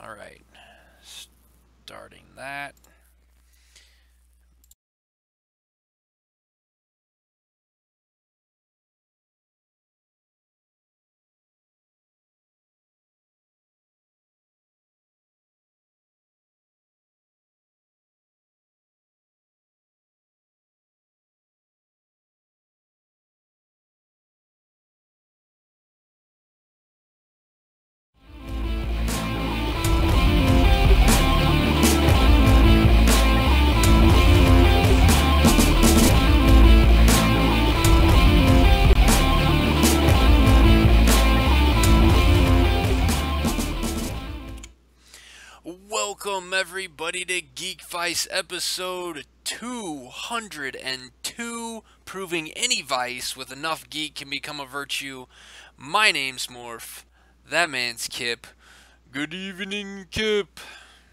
Alright, starting that. Welcome everybody to Geekvice episode 202, proving any vice with enough geek can become a virtue. My name's Morph, that man's Kip. Good evening, Kip.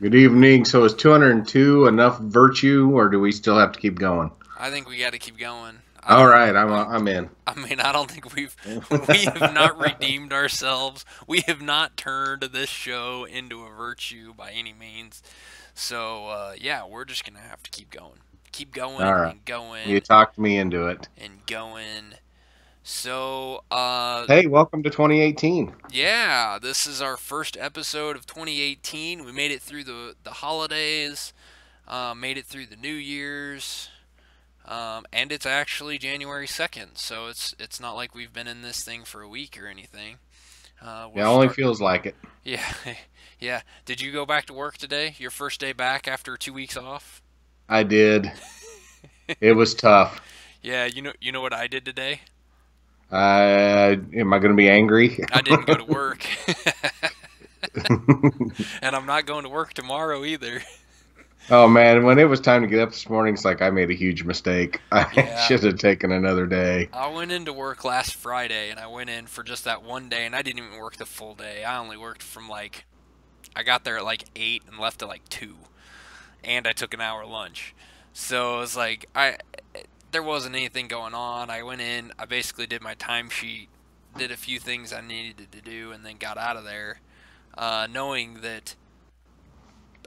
Good evening. So is 202 enough virtue, or do we still have to keep going? I think we got to keep going. All right, I'm in. I mean, I don't think we have not redeemed ourselves. We have not turned this show into a virtue by any means. So, yeah, we're just going to have to keep going. Keep going All right. and going. You talked me into it. And going. So, hey, welcome to 2018. Yeah, this is our first episode of 2018. We made it through the holidays, made it through the New Year's. And it's actually January 2nd, so it's not like we've been in this thing for a week or anything. It only feels like it. Yeah, yeah. Did you go back to work today? Your first day back after 2 weeks off? I did. It was tough. Yeah, you know what I did today? Am I going to be angry? I didn't go to work. And I'm not going to work tomorrow either. Oh, man, when it was time to get up this morning, it's like I made a huge mistake. Yeah. I should have taken another day. I went into work last Friday, and I went in for just that one day, and I didn't even work the full day. I only worked from, I got there at 8 and left at 2. And I took an hour lunch. So it was there wasn't anything going on. I went in, I basically did my timesheet, did a few things I needed to do, and then got out of there, knowing that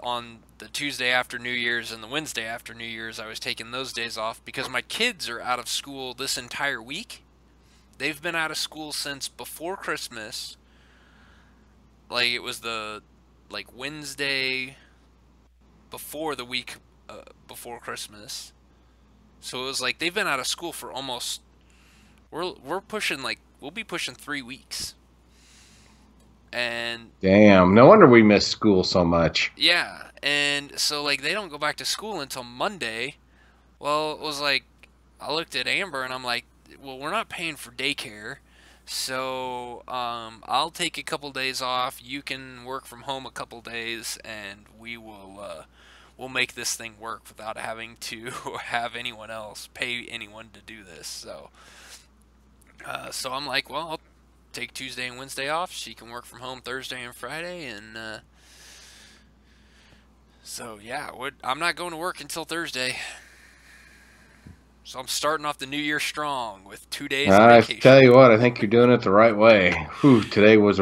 on the Tuesday after New Year's and the Wednesday after New Year's, I was taking those days off because my kids are out of school this entire week. They've been out of school since before Christmas. It was the Wednesday before the week before Christmas. So it was they've been out of school for almost we're pushing we'll be pushing 3 weeks. And damn, no wonder we miss school so much. Yeah, and so they don't go back to school until Monday. Well, it was I looked at Amber and I'm like, well, we're not paying for daycare, so I'll take a couple days off. You can work from home a couple days, and we'll make this thing work without having to have anyone else pay anyone to do this. So I'm like, well, I'll take Tuesday and Wednesday off. She can work from home Thursday and Friday, and so yeah, I'm not going to work until Thursday. So I'm starting off the new year strong with 2 days of vacation. I tell you what, I think you're doing it the right way. Whew, today was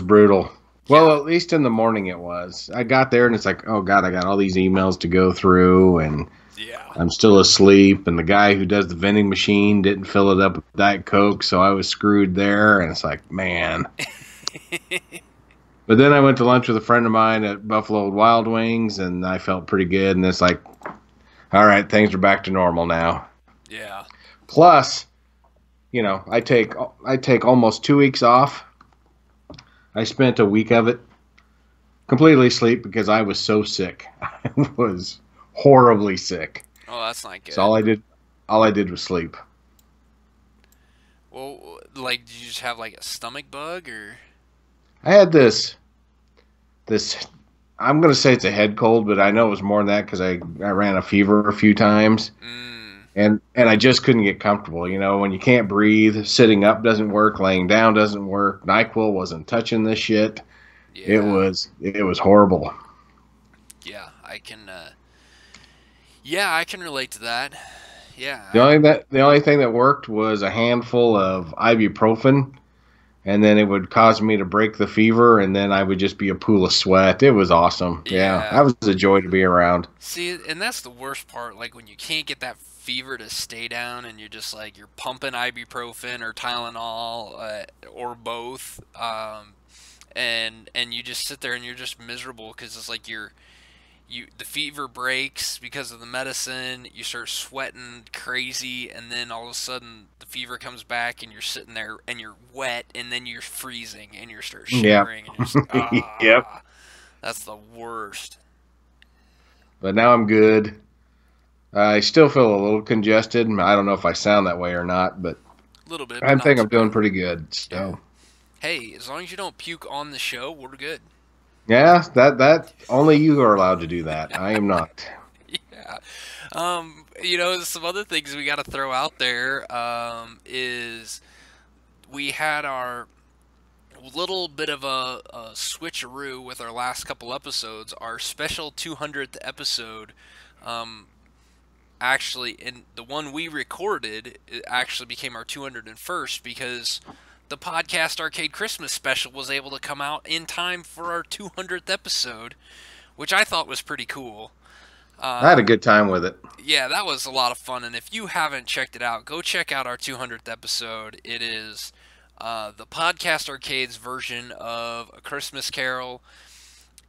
brutal. Well, at least in the morning it was. I got there and it's oh God, I got all these emails to go through, and yeah, I'm still asleep, and the guy who does the vending machine didn't fill it up with Diet Coke, so I was screwed there, and it's man. But then I went to lunch with a friend of mine at Buffalo Wild Wings, and I felt pretty good, and it's all right, things are back to normal now. Yeah. Plus, I take almost 2 weeks off. I spent a week of it completely asleep because I was so sick. I was horribly sick. Oh, that's not good. So all I did was sleep. Well, did you just have a stomach bug, or? I had this, I'm going to say it's a head cold, but I know it was more than that because I ran a fever a few times. And I just couldn't get comfortable. When you can't breathe, sitting up doesn't work, laying down doesn't work. NyQuil wasn't touching this shit. Yeah. It was horrible. Yeah, I can relate to that. Yeah. The only thing that worked was a handful of ibuprofen, and then it would cause me to break the fever, and then I would just be a pool of sweat. It was awesome. Yeah, Yeah. that was a joy to be around. See, and that's the worst part. Like when you can't get that fever to stay down, and you're just like you're pumping ibuprofen or Tylenol or both, and you just sit there and you're just miserable because it's like the fever breaks because of the medicine. You start sweating crazy, and then all of a sudden the fever comes back, and you're sitting there and you're wet, and then you're freezing, and you start Yeah. shivering, and you're just Yep. that's the worst. But now I'm good. I still feel a little congested. I don't know if I sound that way or not, but A little bit, but I not think too I'm doing bad. pretty good. Yeah. So, Hey, as long as you don't puke on the show, we're good. yeah, that only you are allowed to do that. I am not. Yeah. Some other things we got to throw out there is we had our little bit of a switcheroo with our last couple episodes. Our special 200th episode, um, actually, in the one we recorded, it actually became our 201st because the podcast Arcade Christmas special was able to come out in time for our 200th episode, which I thought was pretty cool. I had a good time with it. Yeah, that was a lot of fun, and if you haven't checked it out, go check out our 200th episode. It is the Podcast Arcade's version of A Christmas Carol.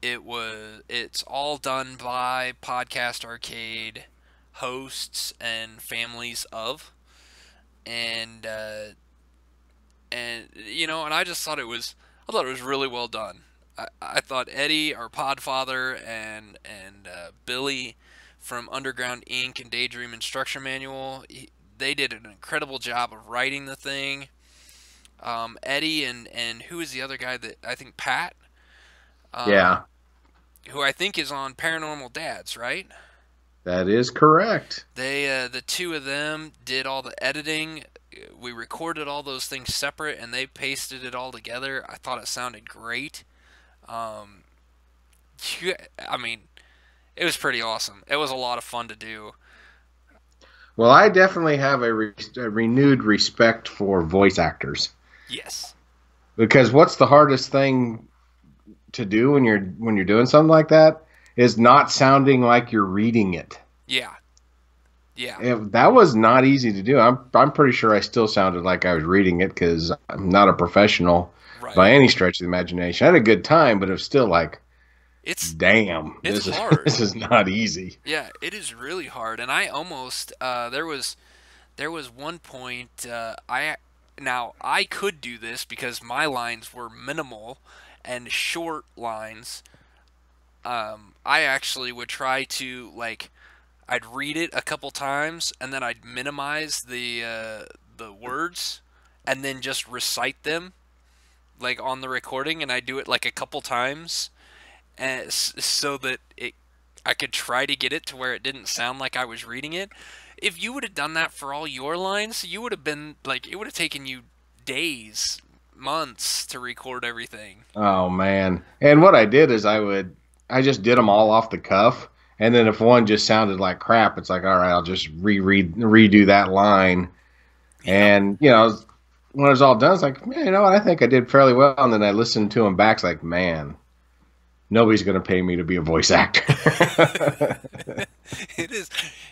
It's all done by Podcast Arcade hosts and families of, and and I just thought I thought it was really well done. I thought Eddie, our Podfather, and Billy from Underground Inc. and Daydream Instruction Manual, they did an incredible job of writing the thing. Eddie and who is the other guy that I think Pat, Yeah, who I think is on Paranormal Dads, right? that is correct. The two of them did all the editing. We recorded all those things separate, and they pasted it all together. I thought it sounded great. Um, I mean, it was pretty awesome. It was a lot of fun to do. Well, I definitely have a renewed respect for voice actors Yes. because what's the hardest thing to do when you're doing something like that is not sounding like you're reading it. Yeah. Yeah. That was not easy to do. I'm pretty sure I still sounded like I was reading it because I'm not a professional Right. by any stretch of the imagination. I had a good time, but it was still like, It's damn, it's this is hard. this is not easy. Yeah, it is really hard. And I almost there was one point I could do this because my lines were minimal and short lines. I actually would try to I'd read it a couple times and then I'd minimize the words and then just recite them like on the recording, and I do it like a couple times and so that I could try to get it to where it didn't sound like I was reading it. If you would have done that for all your lines, you would have been like, it would have taken you days, months to record everything. Oh man! And what I did is I just did them all off the cuff, and then if one just sounded like crap, it's like, all right, I'll just redo that line. Yeah. And when it was all done, it's like, man, I think I did fairly well. And then I listened to them back, it's like, man, nobody's going to pay me to be a voice actor.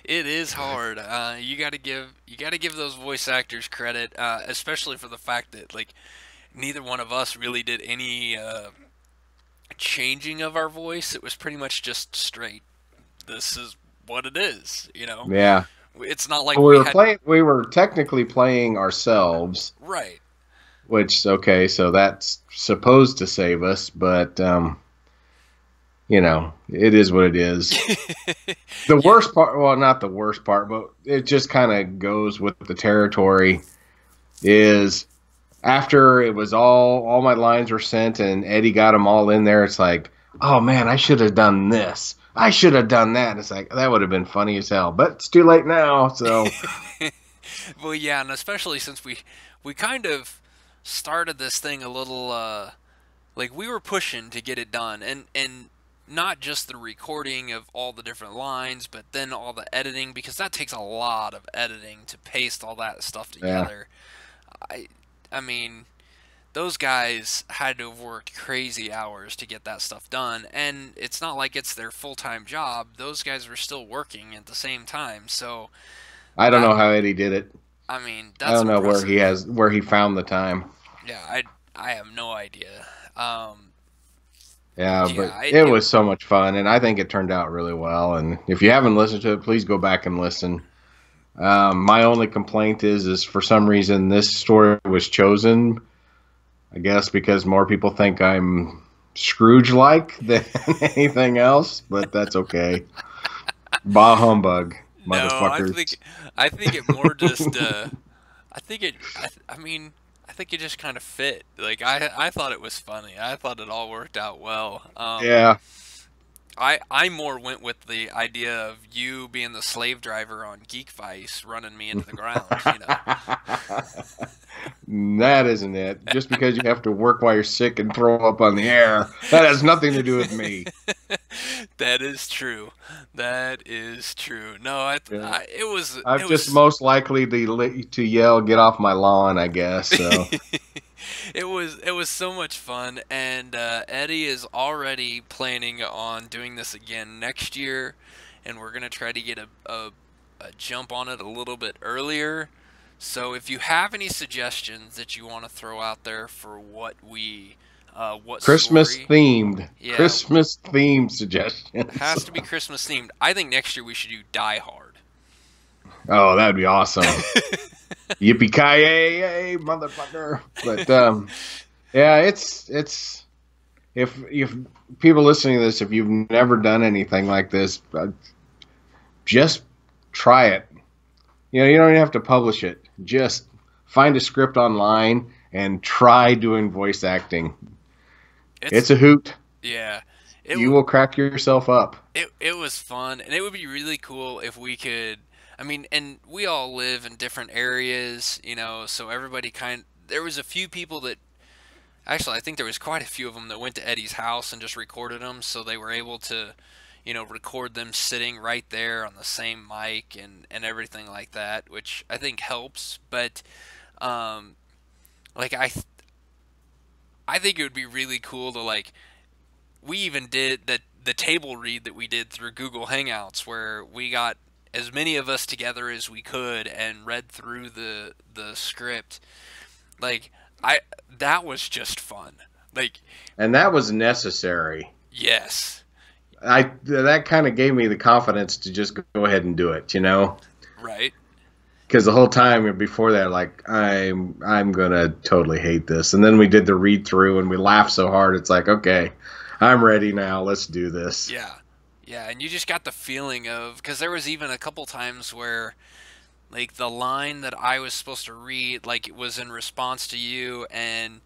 It is hard. You got to give those voice actors credit, especially for the fact that neither one of us really did any changing of our voice. It was pretty much just straight. This is what it is. Yeah. It's not like We we were had playing. We were technically playing ourselves, right. which okay, so that's supposed to save us, but it is what it is. The Yeah. worst part, well, not the worst part, but it just kind of goes with the territory. Is after it was all my lines were sent and Eddie got them all in there. It's like, oh man, I should have done this. I should have done that. And it's like that would have been funny as hell, but it's too late now. So Well, yeah, and especially since we kind of started this thing a little like we were pushing to get it done, and not just the recording of all the different lines, but then all the editing, because that takes a lot of editing to paste all that stuff yeah, together. I mean, those guys had to have worked crazy hours to get that stuff done, and it's not like it's their full-time job. Those guys were still working at the same time, so I don't that, know how Eddie did it. I mean, I that's don't know impressive. where he found the time. Yeah, I have no idea. Yeah, Yeah, but it it was so much fun, and I think it turned out really well. And if you haven't listened to it, please go back and listen. My only complaint is for some reason this story was chosen. I guess because more people think I'm Scrooge-like than anything else, but that's okay. Bah humbug, no, motherfuckers. I think it more just I think it I mean I think it just kind of fit. Like I thought it was funny. I thought it all worked out well. Yeah. I more went with the idea of you being the slave driver on Geekvice running me into the ground, you know. That isn't it. Just because you have to work while you're sick and throw up on the air, that has nothing to do with me. That is true. That is true. No, Yeah. I'm it just was most likely to yell, "Get off my lawn!" I guess. So it was so much fun, and Eddie is already planning on doing this again next year, and we're gonna try to get a jump on it a little bit earlier. So if you have any suggestions that you want to throw out there for what story, yeah, Christmas themed suggestions. has to be Christmas themed. I think next year we should do Die Hard. Oh, that would be awesome. Yippee ki yay, motherfucker! But yeah, it's if people listening to this, if you've never done anything like this, just try it. You know, you don't even have to publish it. Just find a script online and try doing voice acting. It's a hoot. Yeah. You will crack yourself up. It was fun, and it would be really cool if we could. I mean, and we all live in different areas, you know, so everybody there was a few people that, actually, I think there was quite a few of them that went to Eddie's house and just recorded them, so they were able to, you know, record them sitting right there on the same mic and everything like that, which I think helps, but, like, I think it would be really cool to, like, we even did the table read that we did through Google Hangouts, where we got as many of us together as we could and read through the script. Like, that was just fun. Like, and that was necessary. Yes. That kind of gave me the confidence to just go ahead and do it, you know? Right. Because the whole time before that, like, I'm gonna totally hate this. And then we did the read through and we laughed so hard, it's like, okay, I'm ready now. Let's do this. Yeah. Yeah, and you just got the feeling of, because there was even a couple times where, like, the line that I was supposed to read, like, it was in response to you, and,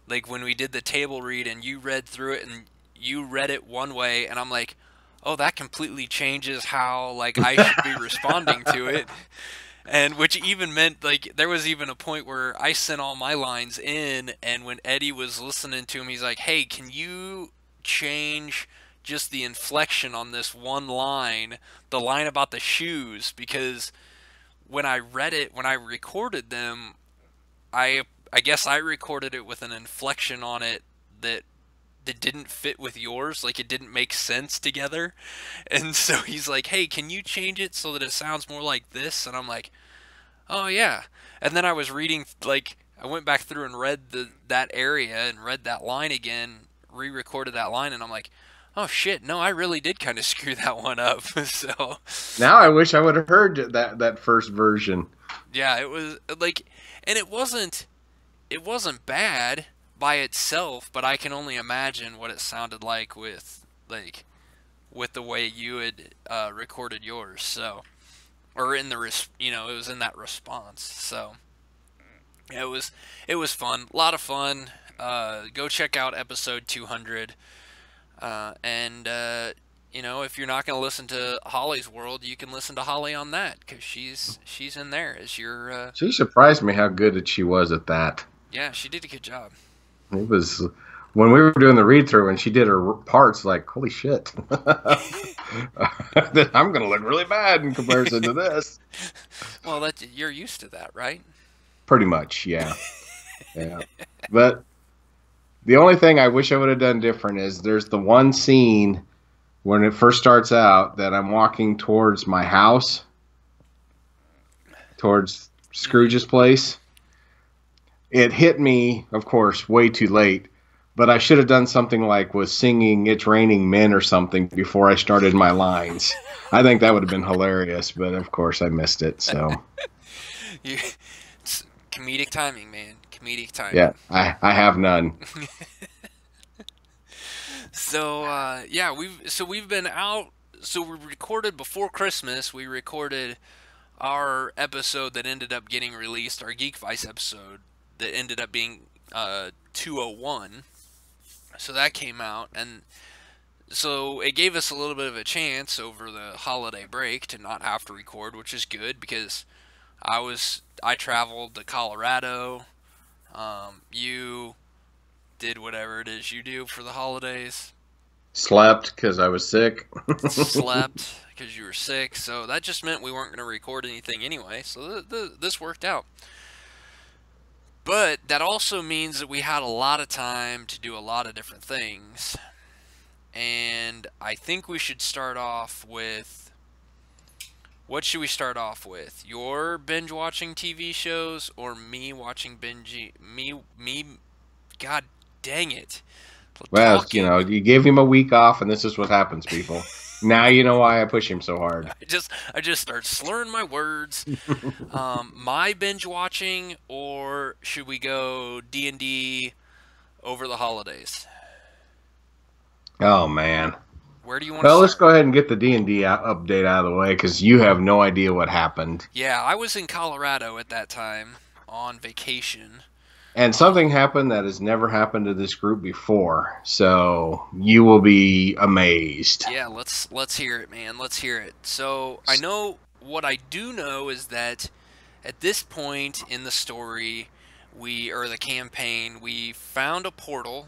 like, when we did the table read and you read through it and you read it one way, and I'm like, oh, that completely changes how, like, I should be responding to it. And which even meant, like, there was even a point where I sent all my lines in, and when Eddie was listening to him, he's like, hey, can you change just the inflection on this one line, the line about the shoes, because when I read it, when I recorded them, I guess I recorded it with an inflection on it that didn't fit with yours, like it didn't make sense together. And so he's like, hey, can you change it so that it sounds more like this? And I'm like, oh yeah. And then I was reading, like, I went back through and read that area and read that line again, re-recorded that line, and I'm like, oh shit, no, I really did kind of screw that one up. So now I wish I would have heard that first version. Yeah, it was like, and it wasn't bad by itself, but I can only imagine what it sounded like with the way you had recorded yours. So, or in the you know, it was in that response. So yeah, it was fun, a lot of fun. Go check out episode 200. And you know, if you're not going to listen to Holly's World, you can listen to Holly on that, because she's in there as your. She surprised me how good she was at that. Yeah, she did a good job. It was when we were doing the read through and she did her parts, like, holy shit, I'm going to look really bad in comparison to this. Well, you're used to that, right? Pretty much, yeah. Yeah, but The only thing I wish I would have done different is there's the one scene when it first starts out that I'm walking towards my house, towards Scrooge's place. It hit me, of course, way too late, but I should have done something like was singing It's Raining Men or something before I started my lines. I think that would have been hilarious, but of course I missed it, so. It's comedic timing, man. Comedic timing. Yeah, I have none. So yeah, we've been out. So we recorded before Christmas. We recorded our episode that ended up getting released, our Geekvice episode that ended up being 201. So that came out, and so it gave us a little bit of a chance over the holiday break to not have to record, which is good because I traveled to Colorado. You did whatever it is you do for the holidays. Slept because I was sick. Slept because you were sick, so that just meant we weren't going to record anything anyway, so this worked out. But that also means that we had a lot of time to do a lot of different things, and I think we should start off with... What should we start off with? Your binge watching TV shows or me watching me? God dang it. Well, you know, you gave him a week off, and this is what happens, people. Now you know why I push him so hard. I just start slurring my words. My binge watching, or should we go D&D over the holidays? Oh, man. Where do you want to Well, start? let's go ahead and get the D&D update out of the way, because you have no idea what happened. Yeah, I was in Colorado at that time on vacation. And something happened that has never happened to this group before, so you will be amazed. Yeah, let's hear it, man. Let's hear it. So I know what I do know is that at this point in the story, the campaign, we found a portal.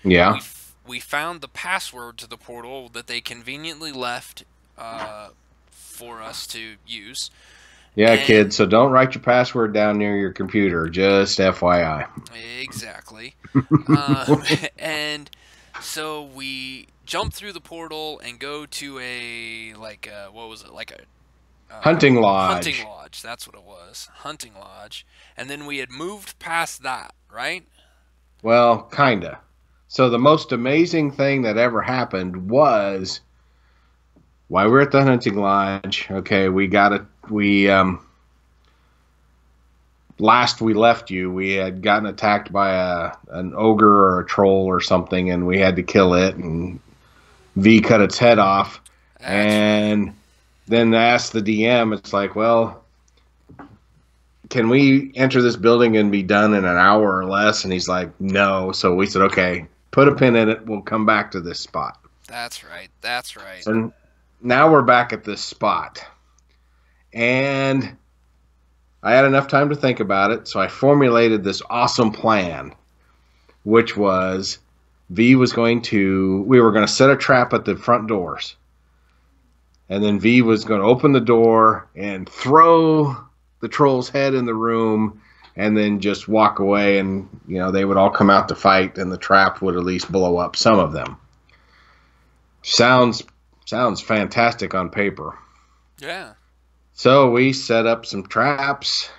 Yeah. We found the password to the portal that they conveniently left for us to use. Yeah, kids, so don't write your password down near your computer, just FYI. Exactly. And so we jump through the portal and go to Hunting lodge. Hunting lodge, that's what it was. Hunting lodge. And then we had moved past that, right? Well, kinda. So the most amazing thing that ever happened was while we were at the hunting lodge, okay, last we left you, we had gotten attacked by an ogre or a troll or something, and we had to kill it, and V cut its head off. And then asked the DM, it's like, well, can we enter this building and be done in an hour or less? And he's like, no. So we said, okay, put a pin in it. We'll come back to this spot. That's right. That's right. So now we're back at this spot. And I had enough time to think about it, so I formulated this awesome plan, which was we were going to set a trap at the front doors. And then V was going to open the door and throw the troll's head in the room and then just walk away, and they would all come out to fight, and the trap would at least blow up some of them. Sounds fantastic on paper. Yeah. So we set up some traps.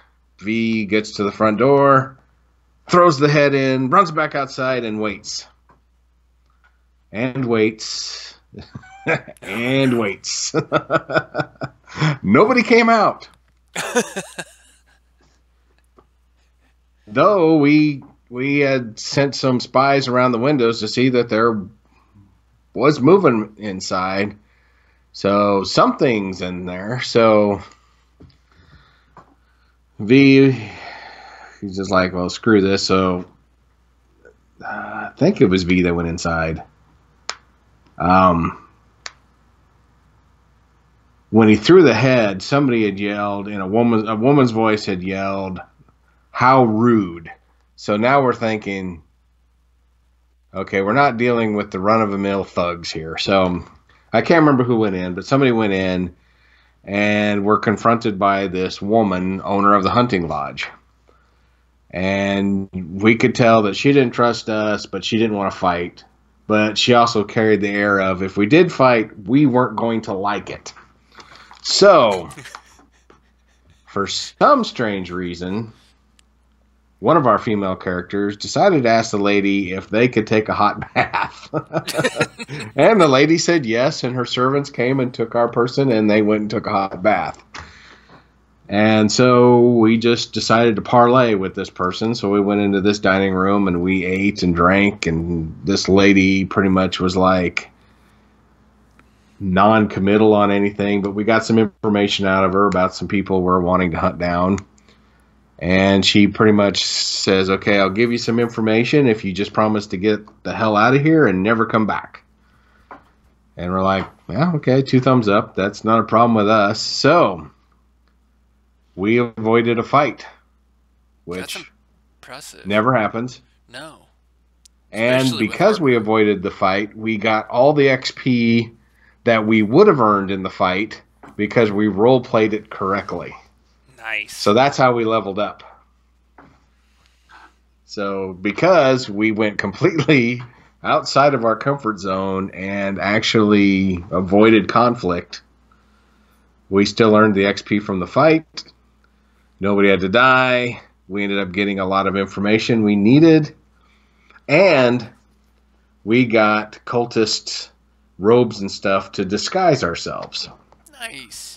V gets to the front door, throws the head in, runs back outside, and waits. And waits. And waits. Nobody came out. Though we had sent some spies around the windows to see that there was moving inside. So something's in there. So V, he's just like, well, screw this. So I think it was V that went inside. When he threw the head, somebody had yelled, and a woman's voice had yelled, "How rude!" So now we're thinking, okay, we're not dealing with the run-of-the-mill thugs here. So I can't remember who went in, but somebody went in, and we're confronted by this woman, owner of the hunting lodge. And we could tell that she didn't trust us, but she didn't want to fight. But she also carried the air of, if we did fight, we weren't going to like it. So, for some strange reason, one of our female characters decided to ask the lady if they could take a hot bath. And the lady said yes, and her servants came and took our person, and they went and took a hot bath. And so we just decided to parlay with this person. So we went into this dining room, and we ate and drank, and this lady pretty much was like non-committal on anything, but we got some information out of her about some people we're wanting to hunt down. And she pretty much says, okay, I'll give you some information if you just promise to get the hell out of here and never come back. And we're like, yeah, okay, 2 thumbs up. That's not a problem with us. So we avoided a fight, which That's impressive. never happens. No. And Especially because we avoided the fight, we got all the XP that we would have earned in the fight because we role-played it correctly. Nice. So that's how we leveled up. So because we went completely outside of our comfort zone and actually avoided conflict, we still earned the XP from the fight. Nobody had to die. We ended up getting a lot of information we needed. And we got cultists' robes and stuff to disguise ourselves. Nice.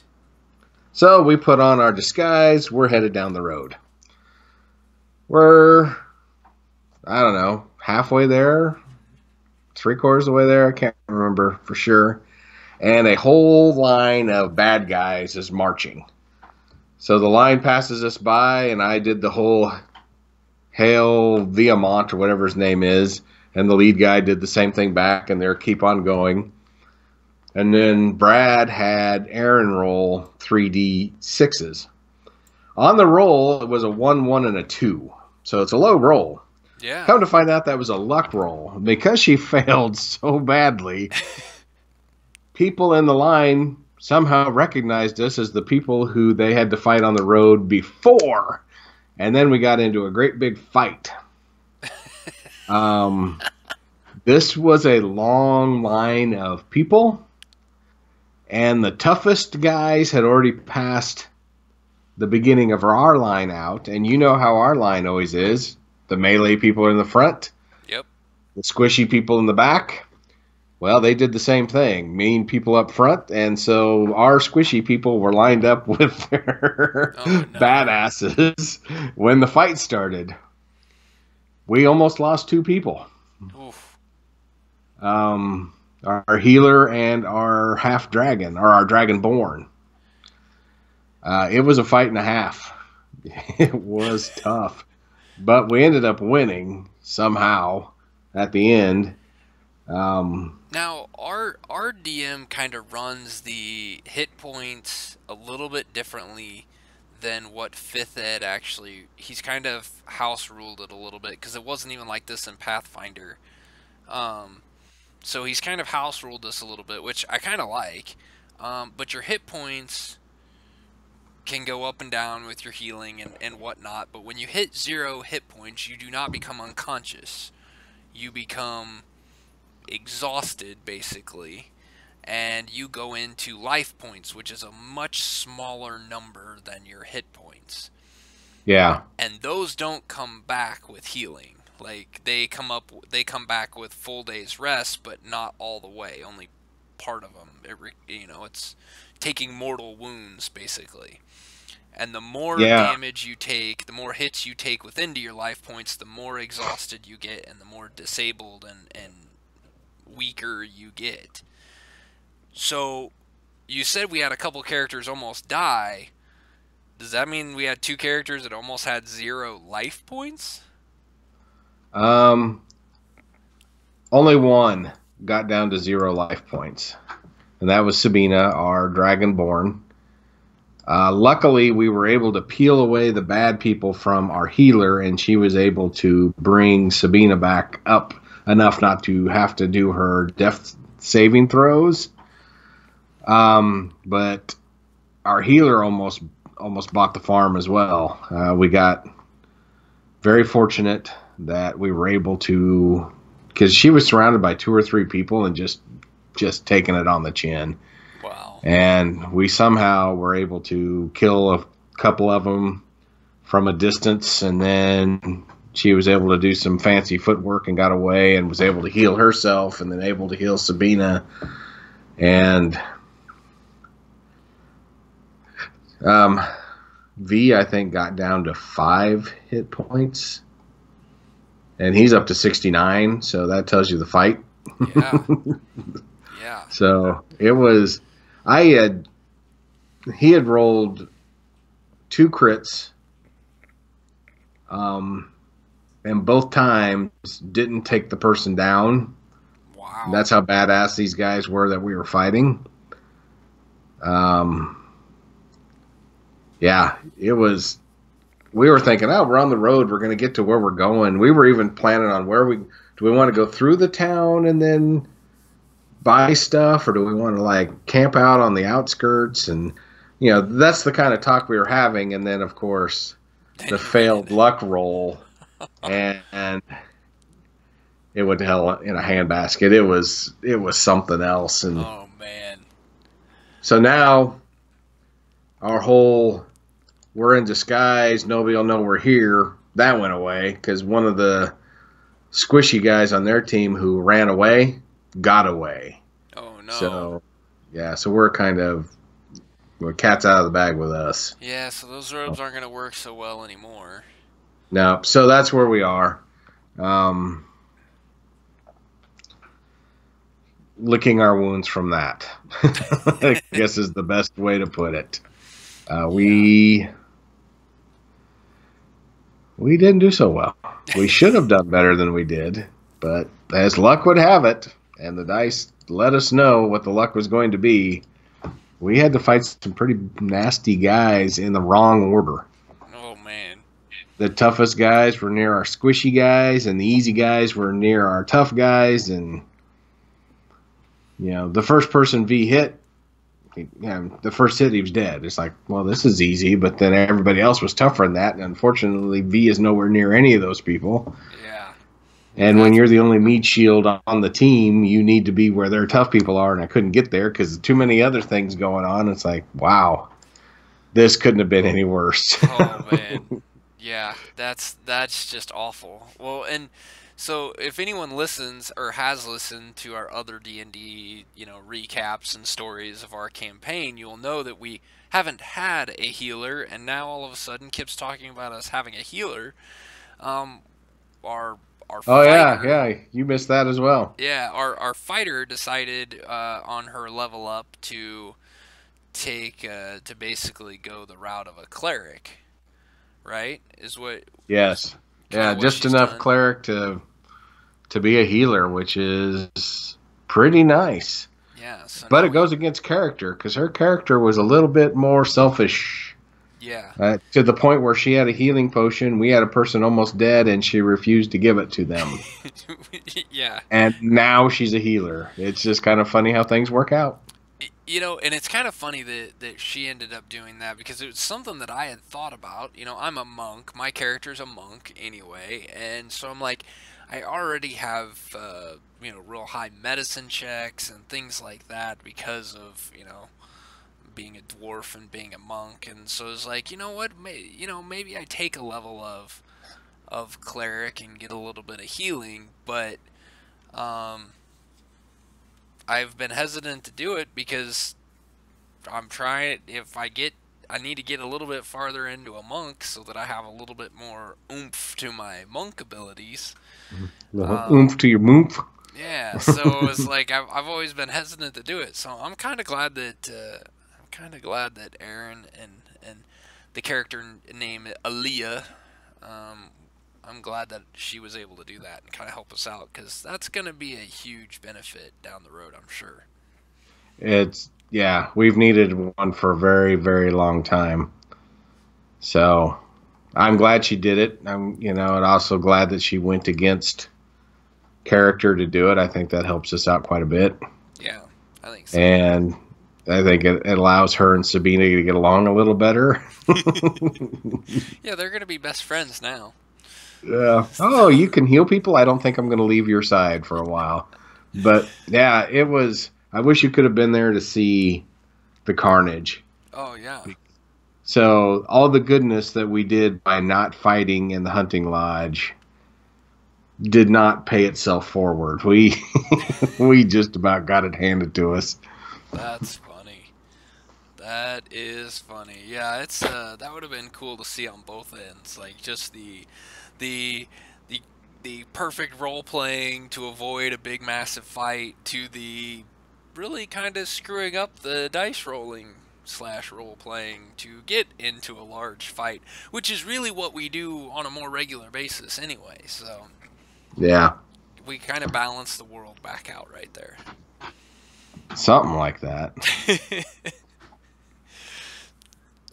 So we put on our disguise. We're headed down the road. We're, I don't know, halfway there, 3/4 of the way there. I can't remember for sure. And a whole line of bad guys is marching. So the line passes us by, and I did the whole Hail Viamont or whatever his name is. And the lead guy did the same thing back, and they're keep on going. And then Brad had Aaron roll 3d6s. On the roll, it was a 1, 1, and a 2. So it's a low roll. Yeah. Come to find out that was a luck roll. Because she failed so badly, people in the line somehow recognized us as the people who they had to fight on the road before. And then we got into a great big fight. This was a long line of people. And the toughest guys had already passed the beginning of our line out. And you know how our line always is. The melee people are in the front. Yep. The squishy people in the back. Well, they did the same thing. Mean people up front. And so our squishy people were lined up with their badasses when the fight started. We almost lost 2 people. Oof. Our healer and our half dragon, or our dragonborn. It was a fight and a half. It was tough. But we ended up winning somehow at the end. Now, our DM kind of runs the hit points a little bit differently than what 5th Ed actually... He's kind of house ruled it a little bit, because it wasn't even like this in Pathfinder. So he's kind of house ruled this a little bit, which I kind of like. But your hit points can go up and down with your healing and whatnot. But when you hit 0 hit points, you do not become unconscious. You become exhausted, basically. And you go into life points, which is a much smaller number than your hit points. Yeah. And those don't come back with healing. Like, they come back with full day's rest, but not all the way. Only part of them. It's taking mortal wounds, basically. And the more damage you take, the more hits you take within your life points, the more exhausted you get, and the more disabled and weaker you get. So, you said we had a couple characters almost die. Does that mean we had 2 characters that almost had 0 life points? Only one got down to 0 life points, and that was Sabina, our dragonborn. Luckily, we were able to peel away the bad people from our healer, and she was able to bring Sabina back up enough not to have to do her death saving throws. But our healer almost bought the farm as well. We got very fortunate that we were able to, because she was surrounded by 2 or 3 people and just taking it on the chin. Wow. And we somehow were able to kill a couple of them from a distance, and then she was able to do some fancy footwork and got away and was able to heal herself and then able to heal Sabina. And V, I think, got down to 5 hit points. And he's up to 69, so that tells you the fight. Yeah. Yeah. So it was, he had rolled 2 crits, and both times didn't take the person down. Wow. That's how badass these guys were that we were fighting. Yeah, it was. We were thinking, oh, we're on the road. We're going to get to where we're going. We were even planning on do we want to go through the town and then buy stuff, or do we want to like camp out on the outskirts? And that's the kind of talk we were having. And then, of course, the failed luck roll, and it went to hell in a handbasket. It was something else. And oh man! So now our whole we're in disguise, nobody will know we're here, that went away because one of the squishy guys on their team who ran away got away. Oh no! So yeah, so we're cat's out of the bag with us. Yeah, so those robes aren't going to work so well anymore. No, so that's where we are. Licking our wounds from that, I guess is the best way to put it. We didn't do so well. We should have done better than we did, but as luck would have it, and the dice let us know what the luck was going to be, we had to fight some pretty nasty guys in the wrong order. Oh, man. The toughest guys were near our squishy guys, and the easy guys were near our tough guys, and the first person V hit, the first hit, he was dead. It's like, well, this is easy, but then everybody else was tougher than that, and unfortunately, V is nowhere near any of those people. Yeah. And when you're the only meat shield on the team, you need to be where their tough people are, and I couldn't get there because too many other things going on. It's like, wow, this couldn't have been any worse. Oh, man. Yeah, that's just awful. Well, and so if anyone listens or has listened to our other D&D, recaps and stories of our campaign, you'll know that we haven't had a healer, and now all of a sudden Kip's talking about us having a healer. Our fighter, yeah, you missed that as well. Yeah, our fighter decided on her level up to to basically go the route of a cleric, right? Is what? Yes. Yeah, just enough cleric to be a healer, which is pretty nice. Yeah. So but it goes against character, because her character was a little bit more selfish. Yeah. To the point where she had a healing potion, we had a person almost dead, and she refused to give it to them. Yeah. And now she's a healer. It's just kind of funny how things work out. And it's kind of funny that she ended up doing that, because it was something that I had thought about. I'm a monk. My character's a monk anyway, and so I'm like, I already have, real high medicine checks and things like that because of, being a dwarf and being a monk. And so it's like, what, maybe I take a level of cleric and get a little bit of healing, but I've been hesitant to do it because I'm trying, I need to get a little bit farther into a monk so that I have a little bit more oomph to my monk abilities. Oomph to your moomph. Yeah, so it's like I've always been hesitant to do it. So I'm kind of glad that Aaron and the character named Aaliyah, I'm glad that she was able to do that and kind of help us out, because that's going to be a huge benefit down the road, I'm sure. We've needed one for a very, very long time. So I'm glad she did it. And also glad that she went against character to do it. I think that helps us out quite a bit. Yeah, I think so. And I think it allows her and Sabina to get along a little better. Yeah, they're going to be best friends now. Yeah. Oh, you can heal people? I don't think I'm going to leave your side for a while. But yeah, it was. I wish you could have been there to see the carnage. Oh yeah. So, all the goodness that we did by not fighting in the hunting lodge did not pay itself forward. We we just about got it handed to us. That's funny. That is funny. Yeah, it's that would have been cool to see on both ends. Like just the the the perfect role playing to avoid a big massive fight to the really kind of screwing up the dice rolling slash role playing to get into a large fight, which is really what we do on a more regular basis anyway. So Yeah, we kind of balance the world back out right there. something like that.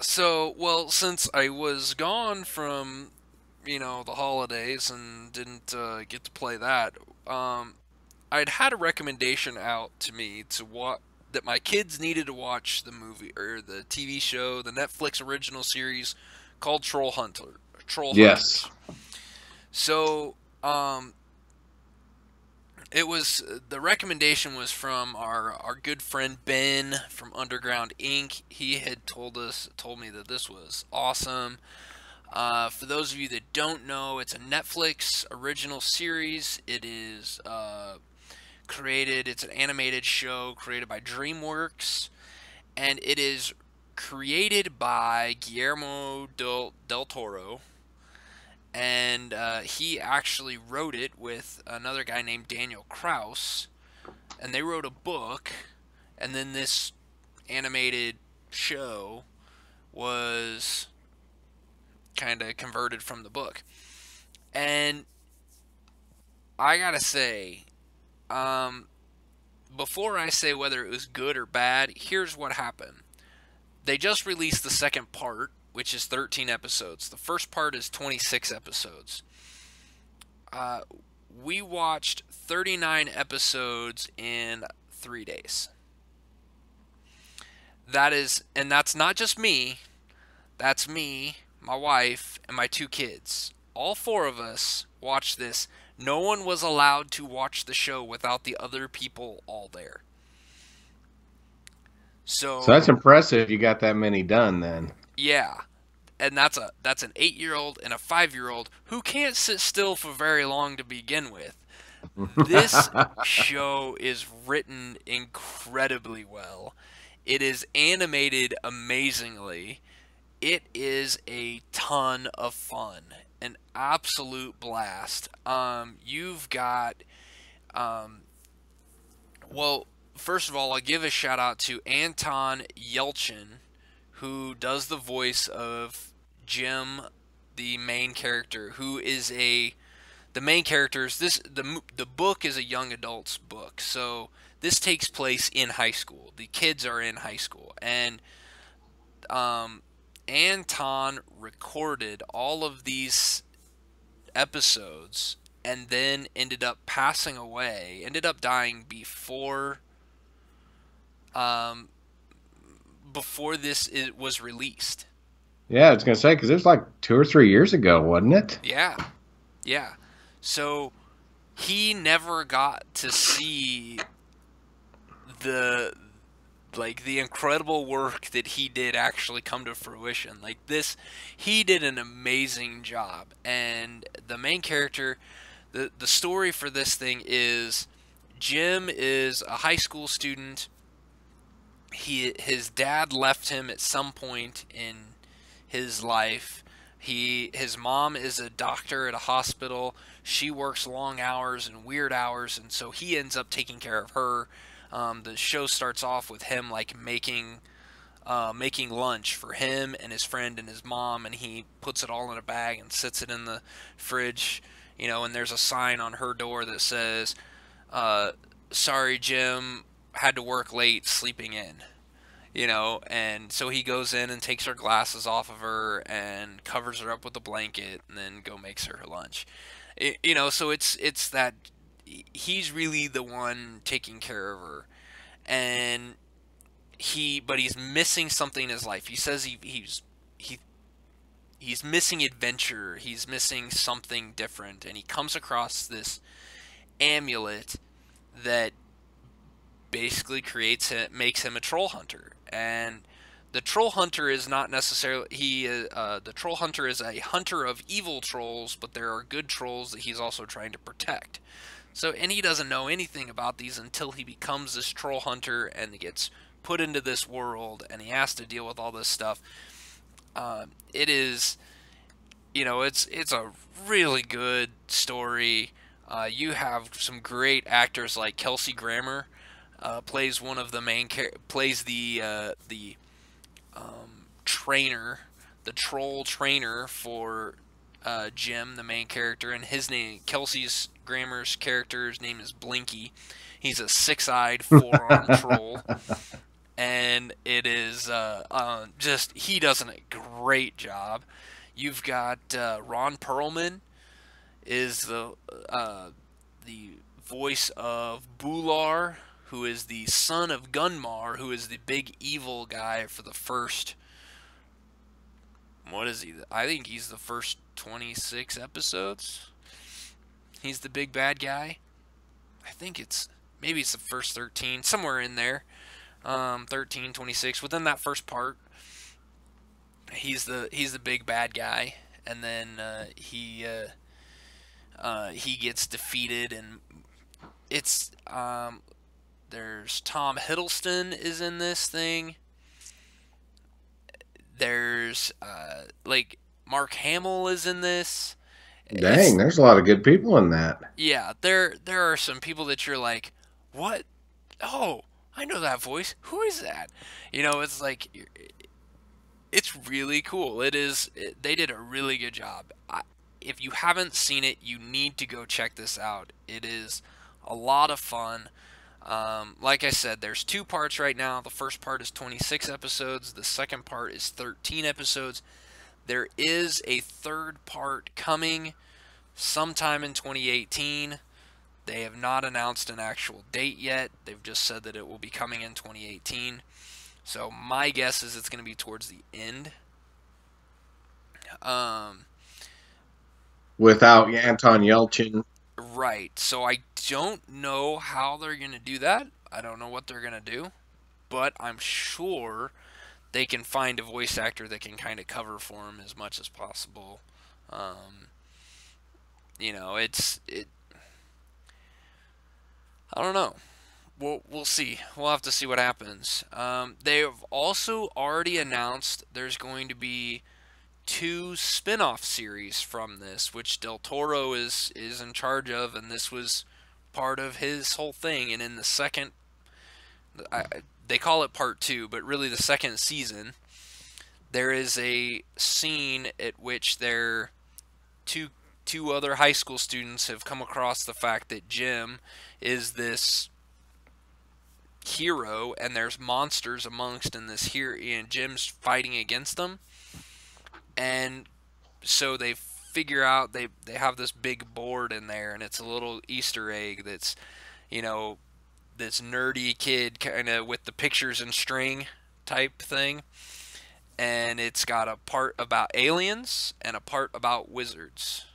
So, well, since I was gone from, the holidays and didn't get to play that, I'd had a recommendation out to me to that my kids needed to watch the movie or the TV show, the Netflix original series called Yes. Trollhunters. So, it was the recommendation was from our good friend Ben from Underground Inc. He had told me that this was awesome. For those of you that don't know, it's a Netflix original series. It is created. It's an animated show created by DreamWorks, and it is created by Guillermo del Toro, and he actually wrote it with another guy named Daniel Kraus, and they wrote a book, and then this animated show was kind of converted from the book. And I gotta say, before I say whether it was good or bad, here's what happened. They just released the second part, which is 13 episodes. The first part is 26 episodes. We watched 39 episodes in 3 days. And that's not just me. That's me, my wife, and my 2 kids. All 4 of us watched this. No one was allowed to watch the show without the other people all there. So So, that's impressive. You got that many done then. yeah. And that's an 8-year-old and a 5-year-old who can't sit still for very long to begin with. This show is written incredibly well. It is animated amazingly. It is a ton of fun, an absolute blast. You've got, um, well, first of all, I'll give a shout out to Anton Yelchin, who does the voice of Jim, the main character, who is the main character is the book is a young adult's book, so this takes place in high school. The kids are in high school, and um, Anton recorded all of these episodes and then ended up passing away, ended up dying um, before was released. Yeah, I was gonna say because it was like 2 or 3 years ago, wasn't it? Yeah, yeah. So he never got to see the the incredible work that he did actually come to fruition. Like this, he did an amazing job. And the main character, the story for this thing is Jim is a high school student. His dad left him at some point in his life. His mom is a doctor at a hospital. She works long hours and weird hours, and so he ends up taking care of her. The show starts off with him like making lunch for him and his friend and his mom, and he puts it all in a bag and sits it in the fridge. And there's a sign on her door that says, "Sorry, Jim, had to work late, sleeping in." And so he goes in and takes her glasses off of her and covers her up with a blanket and then makes her lunch. So it's that he's really the one taking care of her, and but he's missing something in his life. He says he he's missing adventure. He's missing something different, and he comes across this amulet that basically makes him a troll hunter. And the troll hunter is not necessarily the troll hunter is a hunter of evil trolls, but there are good trolls that he's also trying to protect. So, and he doesn't know anything about these until he becomes this troll hunter and gets put into this world, and he has to deal with all this stuff. It is, it's a really good story. You have some great actors like Kelsey Grammer, plays one of the plays the trainer, the troll trainer for Jim, the main character, and his name, Kelsey's Grammer's character's name is Blinky. He's a six-eyed, four-armed troll, and it is just he does a great job. You've got Ron Perlman is the voice of Bular, who is the son of Gunmar, who is the big evil guy for the first. What is he? I think he's the first 26 episodes. He's the big bad guy. I think maybe it's the first 13, somewhere in there. 13, 26. Within that first part, he's the big bad guy, and then he gets defeated, and it's there's Tom Hiddleston is in this thing. There's like Mark Hamill is in this. Dang, there's a lot of good people in that. Yeah, there are some people that you're like, what? Oh, I know that voice. Who is that? It's like it's really cool. They did a really good job. If you haven't seen it, you need to go check this out. It is a lot of fun. Like I said, there's 2 parts right now. The first part is 26 episodes. The second part is 13 episodes. There is a third part coming sometime in 2018. They have not announced an actual date yet. They've just said that it will be coming in 2018. So my guess is it's going to be towards the end. Without Anton Yelchin. Right. So I don't know how they're going to do that. I don't know what they're going to do. But I'm sure they can find a voice actor that can kind of cover for him as much as possible. I don't know. We'll see. We'll have to see what happens. They have also already announced there's going to be 2 spin-off series from this, which Del Toro is in charge of, and this was part of his whole thing. And in the second, they call it part 2, but really the second season, there is a scene at which two other high school students have come across the fact that Jim is this hero, and there's monsters amongst in this here, and Jim's fighting against them. And so they figure out they have this big board in there, and it's a little Easter egg that's this nerdy kid kind of with the pictures and string type thing, and it's got a part about aliens and a part about wizards,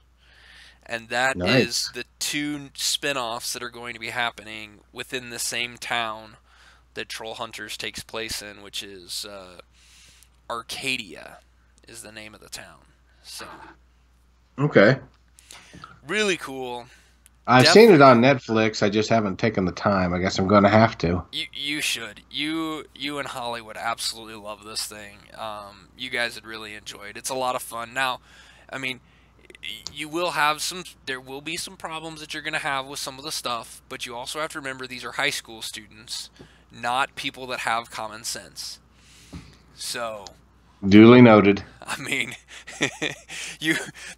and that Nice. is the 2 spin-offs that are going to be happening within the same town that Trollhunters takes place in, which is Arcadia is the name of the town. So Okay. really cool. I've seen it on Netflix. I just haven't taken the time. I guess I'm going to have to. You should. You and Holly would absolutely love this thing. You guys would really enjoy it. It's a lot of fun. Now, I mean, there will be some problems that you're going to have with some of the stuff, but you also have to remember these are high school students, not people that have common sense. So, Duly noted. I mean,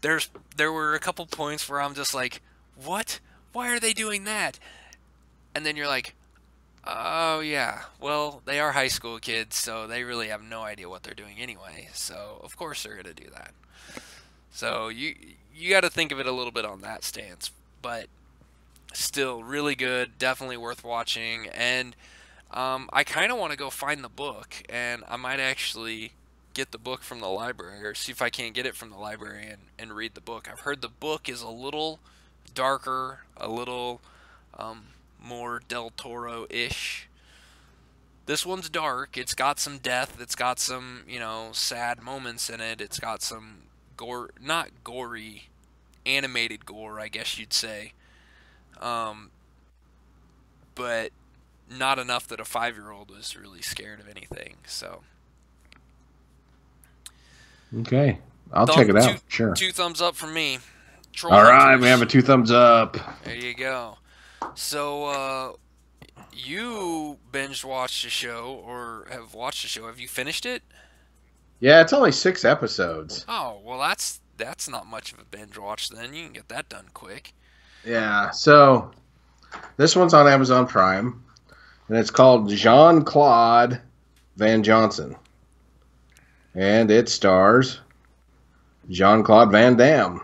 there were a couple points where I'm just like, what? Why are they doing that? And then you're like, oh yeah, well, they are high school kids, so they really have no idea what they're doing anyway. So of course they're gonna do that. So you got to think of it a little bit on that stance, but still really good, definitely worth watching. And I kind of want to go find the book, and I might actually get the book from the library, or see if I can't get it from the library and read the book. I've heard the book is a little darker, a little more Del Toro-ish. This one's dark. It's got some death. It's got some, sad moments in it. It's got some gore, not gory, animated gore, I guess you'd say. But not enough that a 5-year-old was really scared of anything. So. Okay. I'll check it out. Sure. 2 thumbs up from me. All right, we have a 2 thumbs up. There you go. So, you binge watched a show or have watched a show. Have you finished it? Yeah, it's only 6 episodes. Oh, well, that's not much of a binge watch then. You can get that done quick. Yeah, so this one's on Amazon Prime, and it's called Jean-Claude Van Johnson. And it stars Jean-Claude Van Damme.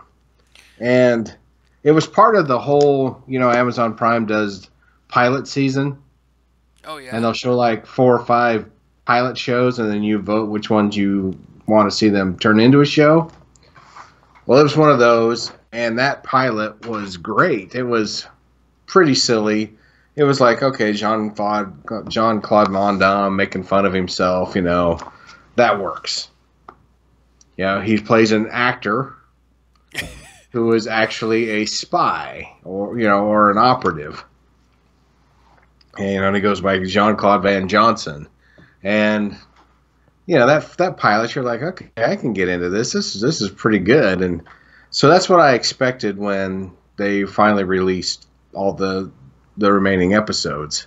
And it was part of the whole, Amazon Prime does pilot season. Oh, yeah. And they'll show like 4 or 5 pilot shows, and then you vote which ones you want to see them turn into a show. Well, it was one of those, and that pilot was great. It was pretty silly. It was like, okay, Jean-Claude Van Damme making fun of himself, that works. He plays an actor who is actually a spy or an operative. And he goes by Jean-Claude Van Johnson. And that pilot, you're like, okay, I can get into this. This is pretty good. And so that's what I expected when they finally released all the remaining episodes.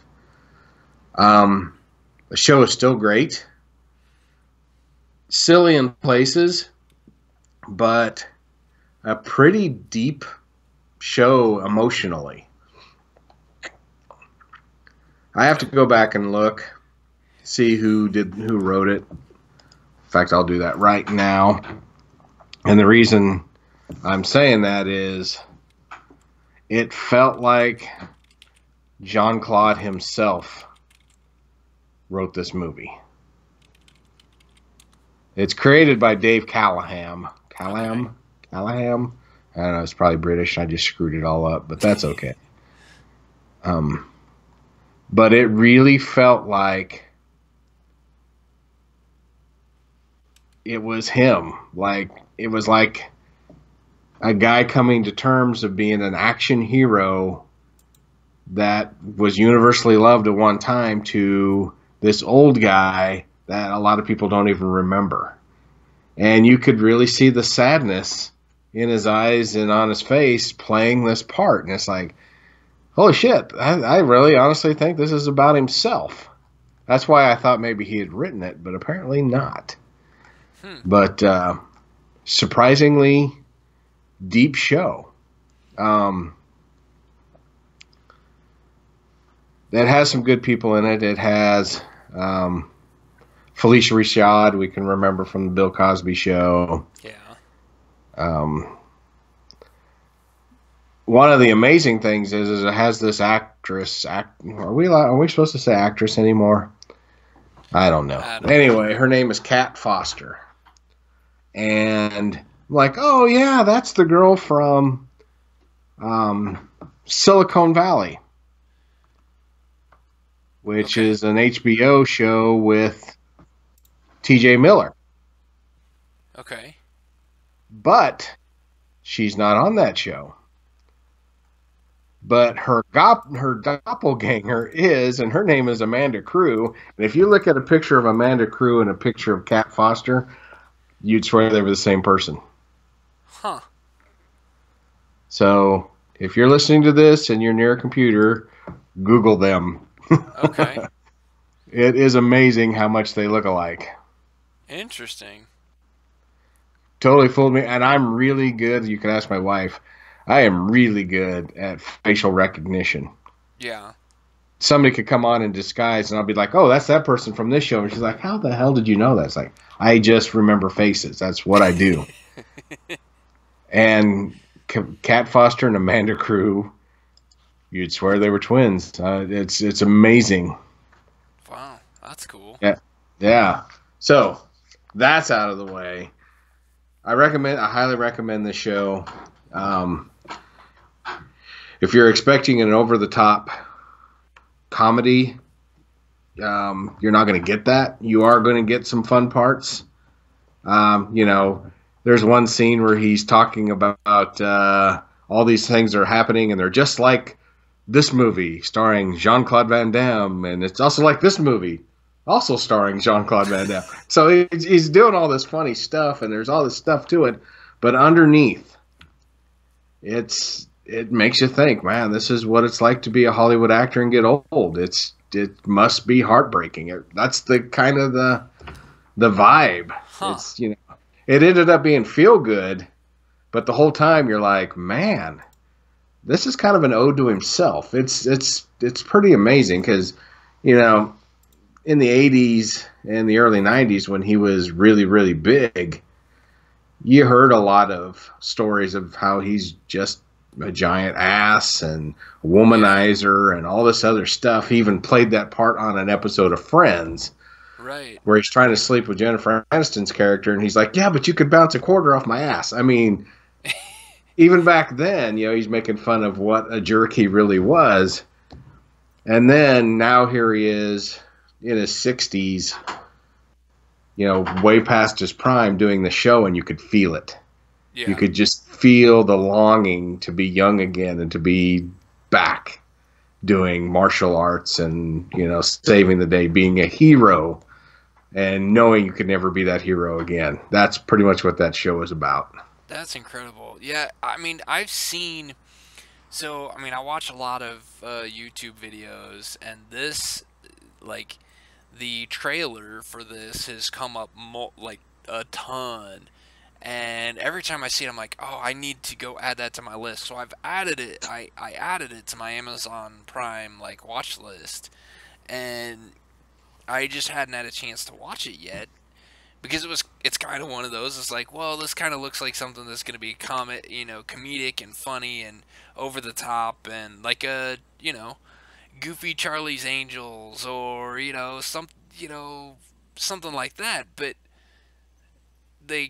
The show is still great. Silly in places, but a pretty deep show emotionally. I have to go back and look, see who wrote it. In fact, I'll do that right now. And the reason I'm saying that is it felt like Jean-Claude himself wrote this movie. It's created by Dave Callaham. Callaham? I don't know, it's probably British. I just screwed it all up, but that's okay. But it really felt like it was him. Like, it was like a guy coming to terms of being an action hero that was universally loved at one time to this old guy that a lot of people don't even remember. And you could really see the sadness in his eyes and on his face playing this part. And it's like, holy shit, I really honestly think this is about himself. That's why I thought maybe he had written it, but apparently not. But surprisingly deep show. It has some good people in it. It has Felicia Rashad, we can remember from the Bill Cosby Show. Yeah. One of the amazing things is it has this actress. Are we supposed to say actress anymore? I don't know. Anyway, her name is Kat Foster. And I'm like, oh yeah, that's the girl from Silicon Valley, which is an HBO show with TJ Miller. Okay. But she's not on that show. But her doppelganger is, and her name is Amanda Crew. And if you look at a picture of Amanda Crew and a picture of Kat Foster, you'd swear they were the same person. Huh. So if you're listening to this and you're near a computer, Google them. Okay. It is amazing how much they look alike. Interesting. Totally fooled me. And I'm really good. You can ask my wife. I am really good at facial recognition. Yeah. Somebody could come on in disguise, and I'll be like, oh, that's that person from this show. And she's like, how the hell did you know that? It's like, I just remember faces. That's what I do. And Kat Foster and Amanda Crew, you'd swear they were twins. It's amazing. Wow, that's cool. Yeah. So, that's out of the way. I highly recommend this show. If you're expecting an over-the-top comedy, you're not going to get that. You are going to get some fun parts. There's one scene where he's talking about all these things are happening, and they're just like this movie starring Jean-Claude Van Damme, and it's also like this movie also starring Jean-Claude Van Damme. So he's doing all this funny stuff, and there's all this stuff to it, but underneath, it makes you think, man, this is what it's like to be a Hollywood actor and get old. It must be heartbreaking. That's the kind of the vibe. Huh. It ended up being feel good, but the whole time you're like, man, this is kind of an ode to himself. It's pretty amazing because, in the 80s and the early 90s when he was really, really big, you heard a lot of stories of how he's just a giant ass and womanizer and all this other stuff. He even played that part on an episode of Friends. Right. Where he's trying to sleep with Jennifer Aniston's character, and he's like, yeah, but you could bounce a quarter off my ass. I mean, even back then, he's making fun of what a jerk he really was. And then now here he is in his 60s, way past his prime doing the show, and you could feel it. Yeah. You could just feel the longing to be young again and to be back doing martial arts and, saving the day, being a hero. And knowing you could never be that hero again. That's pretty much what that show is about. That's incredible. Yeah, I mean, I watch a lot of YouTube videos, and this, the trailer for this has come up, a ton. And every time I see it, I'm like, oh, I need to go add that to my list. So I've added it. I added it to my Amazon Prime, watch list. And I just hadn't had a chance to watch it yet because it's kind of one of those. It's like, well, this kind of looks like something that's going to be comedic and funny and over the top and like a, Goofy Charlie's Angels or, something like that. But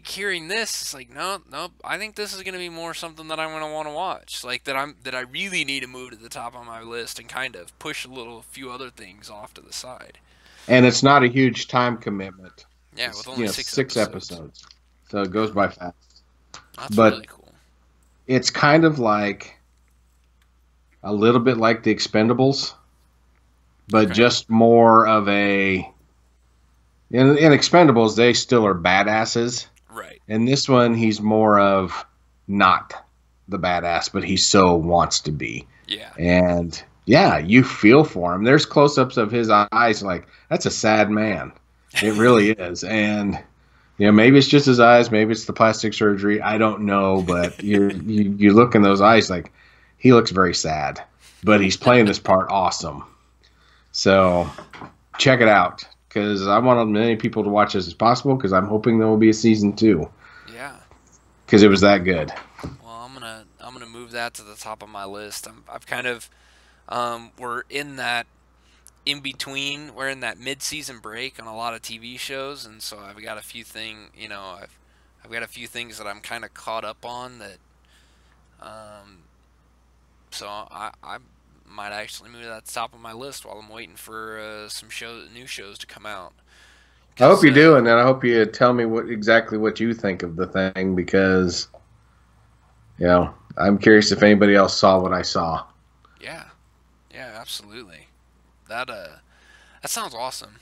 hearing this, it's like, no, I think this is going to be more something that I'm going to want to watch. That I really need to move to the top of my list and kind of push a few other things off to the side. And it's not a huge time commitment. Yeah, with only six episodes. So it goes by fast. That's really cool. It's kind of like a little bit like the Expendables, but just more of a... In Expendables, they still are badasses. Right. In this one, he's more of not the badass, but he so wants to be. Yeah. And... yeah, you feel for him. There's close-ups of his eyes, like, that's a sad man. It really is. And, maybe it's just his eyes, maybe it's the plastic surgery. I don't know, but you look in those eyes like, he looks very sad. But he's playing this part awesome. So, check it out, because I want as many people to watch this as possible, because I'm hoping there will be a season 2. Yeah. Because it was that good. Well, I'm gonna move that to the top of my list. I've kind of... we're in that in-between, we're in that mid-season break on a lot of TV shows, and so I've got a few I've got a few things that I'm kind of caught up on that, so I might actually move that to the top of my list while I'm waiting for some new shows to come out. I hope you do, and then I hope you tell me exactly what you think of the thing, because, I'm curious if anybody else saw what I saw. Yeah. Yeah, absolutely. That sounds awesome.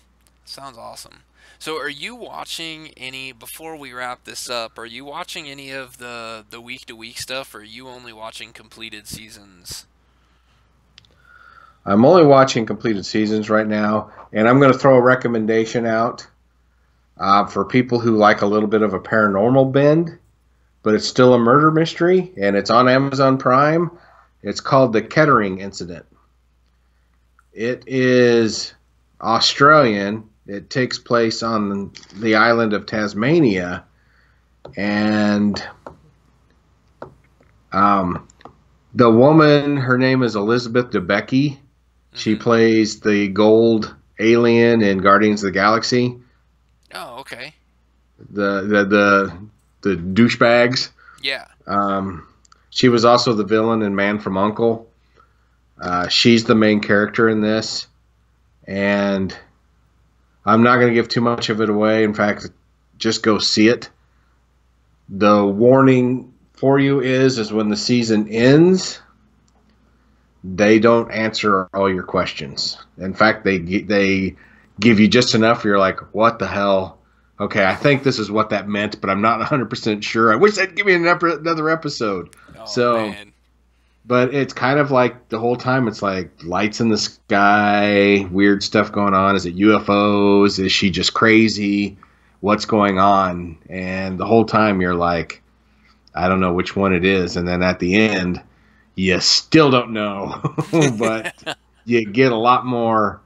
Sounds awesome. So are you watching before we wrap this up, are you watching any of the week-to-week stuff, or are you only watching completed seasons? I'm only watching completed seasons right now, and I'm going to throw a recommendation out for people who like a little bit of a paranormal bend, but it's still a murder mystery, and it's on Amazon Prime. It's called The Kettering Incident. It is Australian. It takes place on the island of Tasmania, and the woman, her name is Elizabeth Debicki. She plays the gold alien in Guardians of the Galaxy. Oh, okay. the douchebags. Yeah. She was also the villain in Man from U.N.C.L.E. She's the main character in this, and I'm not going to give too much of it away. In fact, just go see it. The warning for you is when the season ends, they don't answer all your questions. In fact, they give you just enough. You're like, what the hell? Okay, I think this is what that meant, but I'm not 100% sure. I wish they'd give me another episode. Oh, man. But it's kind of like the whole time it's like lights in the sky, weird stuff going on. Is it UFOs? Is she just crazy? What's going on? And the whole time you're like, I don't know which one it is. And then at the end, you still don't know. But you get a lot more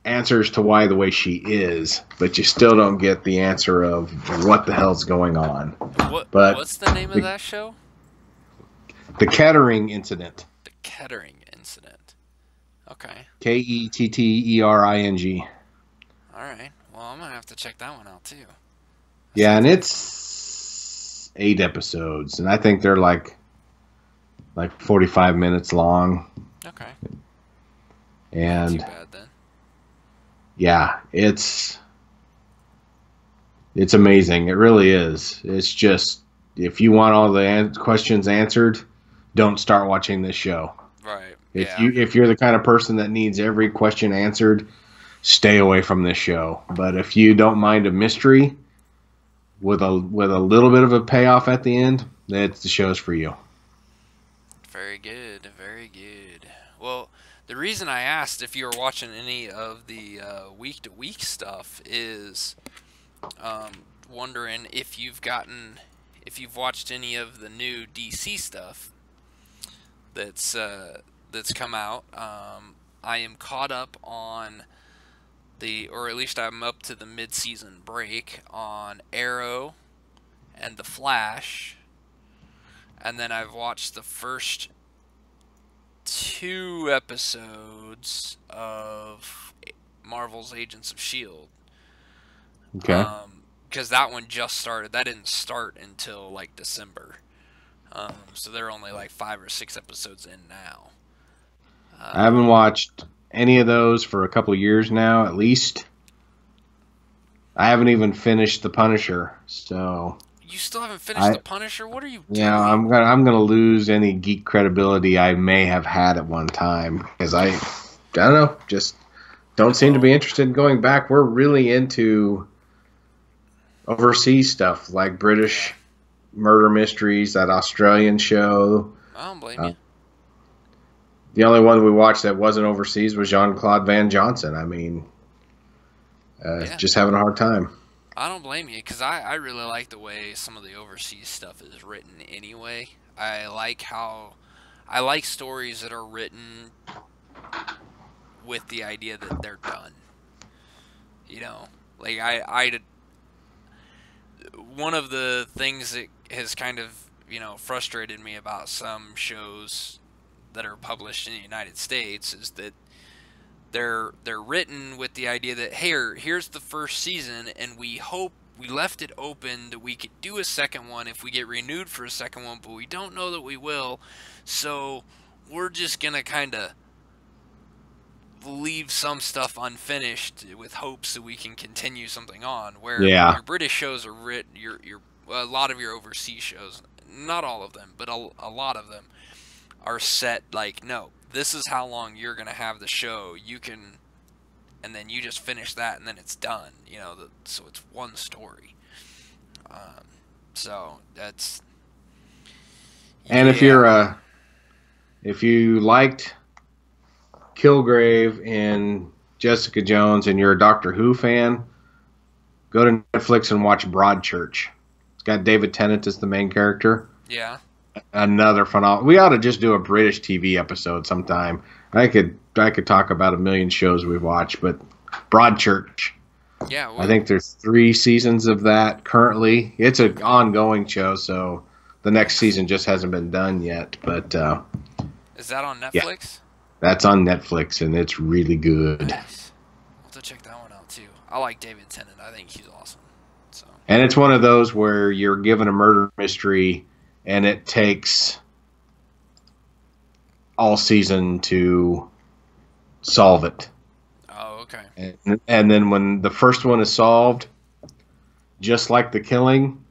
answers to why the way she is. But you still don't get the answer of what the hell's going on. What's the name of that show? The Kettering Incident. The Kettering Incident. Okay. Kettering. All right. Well, I'm going to have to check that one out, too. Yeah, and it's 8 episodes, and I think they're like 45 minutes long. Okay. And not too bad, then. Yeah, it's amazing. It really is. It's just, if you want all the questions answered, don't start watching this show. Right. If you're the kind of person that needs every question answered, stay away from this show. But if you don't mind a mystery with a little bit of a payoff at the end, that's the show's for you. Very good. Very good. Well, the reason I asked if you were watching any of the week-to-week stuff is wondering if you've watched any of the new DC stuff that's come out. I am caught up on or at least I'm up to the mid-season break on Arrow and The Flash, and then I've watched the first 2 episodes of Marvel's Agents of S.H.I.E.L.D. Okay. Because that one just started. That didn't start until like December. So they're only like 5 or 6 episodes in now. I haven't watched any of those for a couple of years now, at least. I haven't even finished The Punisher, so. You still haven't finished The Punisher? What are you doing? Yeah, I'm gonna lose any geek credibility I may have had at one time because I don't know, just don't seem to be interested in going back. We're really into overseas stuff like British murder mysteries, that Australian show. I don't blame you. The only one we watched that wasn't overseas was Jean-Claude Van Johnson. I mean, just having a hard time. I don't blame you, because I really like the way some of the overseas stuff is written anyway. I like stories that are written with the idea that they're done. You know, like one of the things that has kind of, frustrated me about some shows that are published in the United States is that they're written with the idea that, hey, here's the first season, and we left it open that we could do a second one if we get renewed for a second one, but we don't know that we will, so we're just gonna kind of leave some stuff unfinished with hopes that we can continue something on. Where your British shows are written, a lot of your overseas shows, not all of them, but a lot of them are set like, no, this is how long you're going to have the show. You can, and then you just finish that, and then it's done. So it's one story. So that's. And if you liked Kilgrave and Jessica Jones, and you're a Doctor Who fan, go to Netflix and watch Broadchurch. It's got David Tennant as the main character. Yeah. Another phenomenal. We ought to just do a British TV episode sometime. I could talk about a million shows we've watched, but Broadchurch. Yeah. I think there's 3 seasons of that currently. It's an ongoing show, so the next season just hasn't been done yet. But is that on Netflix? Yeah, that's on Netflix, and it's really good. Nice. I'll have to check that one out too. I like David Tennant. I think he's awesome. So. And it's one of those where you're given a murder mystery, and it takes all season to solve it. Oh, okay. And then when the first one is solved, just like The Killing,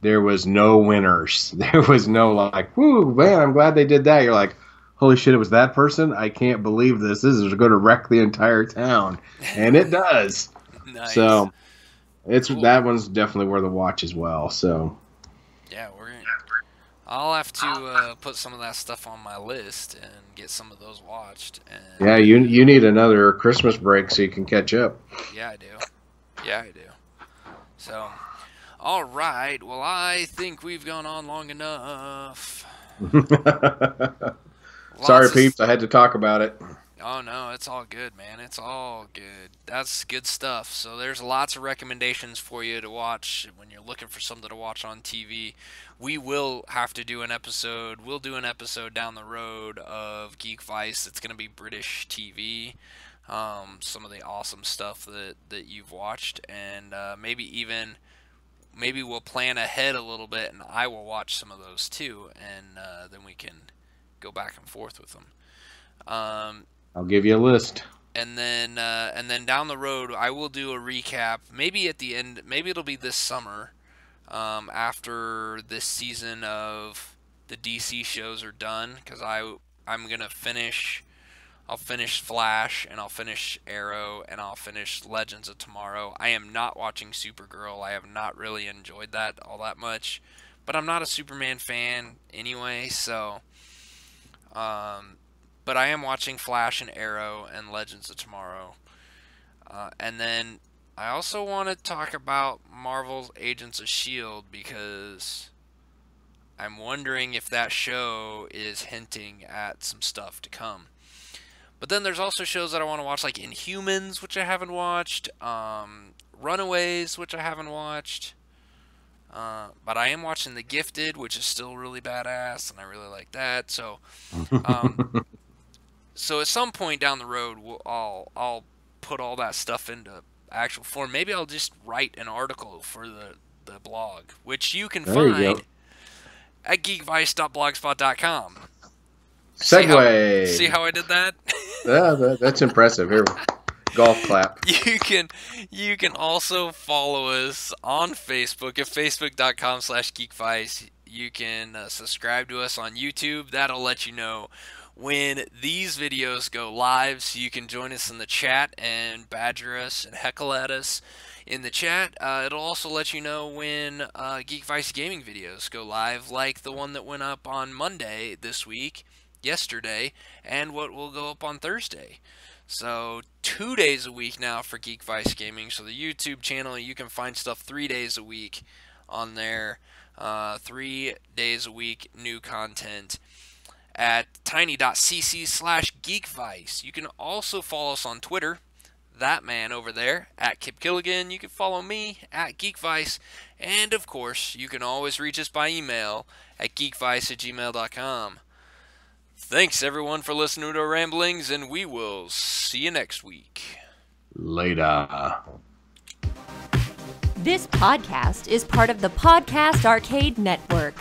there was no winners. There was no like, whoo, man, I'm glad they did that. You're like, holy shit, it was that person? I can't believe this. This is going to wreck the entire town. And it does. Nice. So it's cool. That one's definitely worth a watch as well. So yeah, I'll have to put some of that stuff on my list and get some of those watched. And, yeah, you need another Christmas break so you can catch up. Yeah, I do. Yeah, I do. So, all right. Well, I think we've gone on long enough. Sorry, peeps. I had to talk about it. Oh, no, it's all good, man. It's all good. That's good stuff. So there's lots of recommendations for you to watch when you're looking for something to watch on TV. We will have to do an episode. We'll do an episode down the road of Geekvice. It's going to be British TV. Some of the awesome stuff that you've watched. And maybe we'll plan ahead a little bit, and I will watch some of those too. And then we can go back and forth with them. I'll give you a list. And then down the road, I will do a recap. Maybe at the end, maybe it'll be this summer, after this season of the DC shows are done, because I'm gonna finish. I'll finish Flash, and I'll finish Arrow, and I'll finish Legends of Tomorrow. I am not watching Supergirl. I have not really enjoyed that all that much, but I'm not a Superman fan anyway, so. But I am watching Flash and Arrow and Legends of Tomorrow. And then I also want to talk about Marvel's Agents of S.H.I.E.L.D. because I'm wondering if that show is hinting at some stuff to come. But then there's also shows that I want to watch, like Inhumans, which I haven't watched. Runaways, which I haven't watched. But I am watching The Gifted, which is still really badass, and I really like that. So, so at some point down the road, I'll put all that stuff into actual form. Maybe I'll just write an article for the blog, which you can find at geekvice.blogspot.com. Segway. See how I did that? Yeah, that's impressive. Here, golf clap. You can also follow us on Facebook at facebook.com/geekvice. You can subscribe to us on YouTube. That'll let you know when these videos go live, so you can join us in the chat and badger us and heckle at us in the chat. It'll also let you know when Geekvice gaming videos go live, like the one that went up on Monday this week, yesterday, and what will go up on Thursday. So 2 days a week now for Geekvice Gaming. So the YouTube channel, you can find stuff 3 days a week on there. 3 days a week, new content at tiny.cc/Geekvice. You can also follow us on Twitter, that man over there, at Kip Killigan. You can follow me, at Geekvice. And, of course, you can always reach us by email at geekvice@gmail.com. Thanks, everyone, for listening to our ramblings, and we will see you next week. Later. This podcast is part of the Podcast Arcade Network.